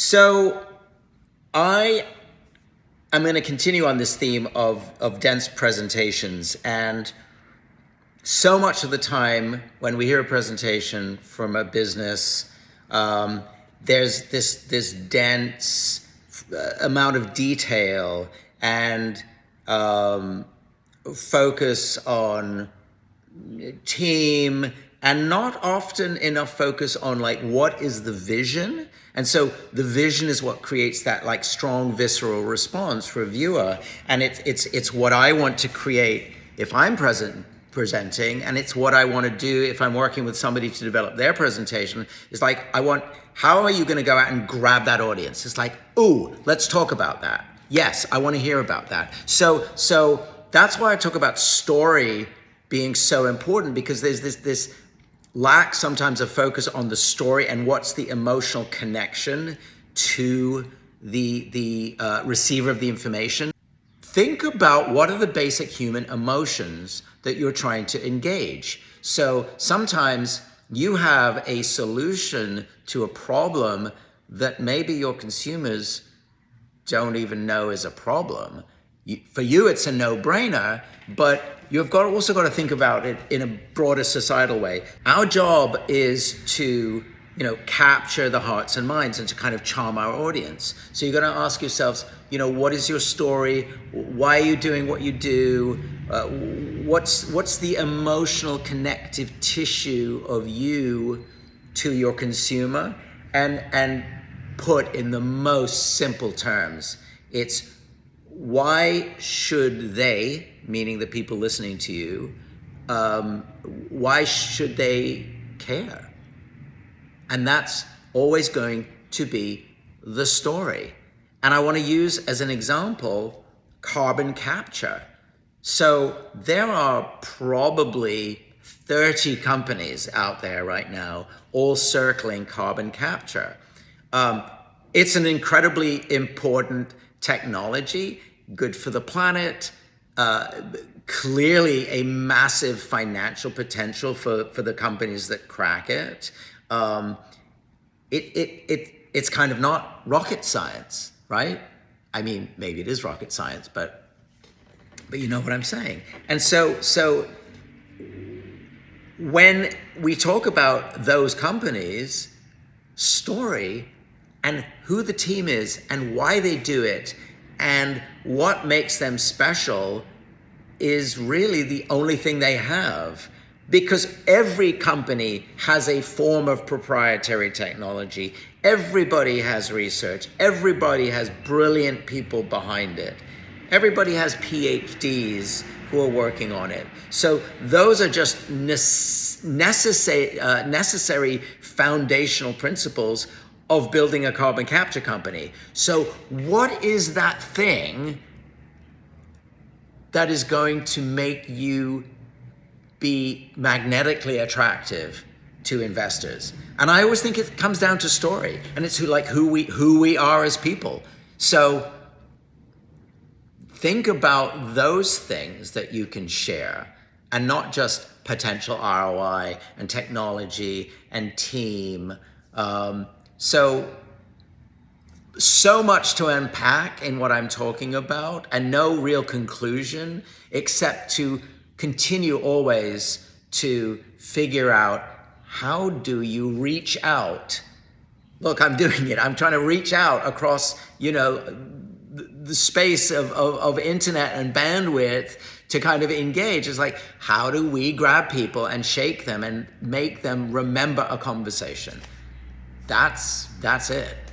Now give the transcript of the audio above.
So I am going to continue on this theme of dense presentations. And so much of the time when we hear a presentation from a business, there's this dense amount of detail and focus on team, and not often enough focus on like what is the vision. And so the vision is what creates that like strong visceral response for a viewer, and it's what I want to create if I'm presenting, and it's what I want to do if I'm working with somebody to develop their presentation. It's like, how are you going to go out and grab that audience? It's like, ooh, let's talk about that. Yes, I want to hear about that. So that's why I talk about story being so important, because there's this lack sometimes of focus on the story and what's the emotional connection to the receiver of the information. Think about what are the basic human emotions that you're trying to engage. So sometimes you have a solution to a problem that maybe your consumers don't even know is a problem. For you, it's a no-brainer, but you've also got to think about it in a broader societal way. Our job is to, capture the hearts and minds and to kind of charm our audience. So you're going to ask yourselves, what is your story? Why are you doing what you do? What's the emotional connective tissue of you to your consumer? And put in the most simple terms, it's why should they, meaning the people listening to you, why should they care? And that's always going to be the story. And I want to use as an example carbon capture. So there are probably 30 companies out there right now all circling carbon capture. It's an incredibly important technology, good for the planet, clearly a massive financial potential for the companies that crack it. It's kind of not rocket science, right? I mean, maybe it is rocket science, but you know what I'm saying. And so when we talk about those companies, story and who the team is and why they do it and what makes them special is really the only thing they have. Because every company has a form of proprietary technology. Everybody has research. Everybody has brilliant people behind it. Everybody has PhDs who are working on it. So those are just necessary foundational principles of building a carbon capture company. So what is that thing that is going to make you be magnetically attractive to investors? And I always think it comes down to story, and it's who we are as people. So think about those things that you can share, and not just potential ROI and technology and team. So much to unpack in what I'm talking about, and no real conclusion except to continue always to figure out, how do you reach out? Look, I'm doing it. I'm trying to reach out across, the space of internet and bandwidth to kind of engage. It's like, how do we grab people and shake them and make them remember a conversation? That's it.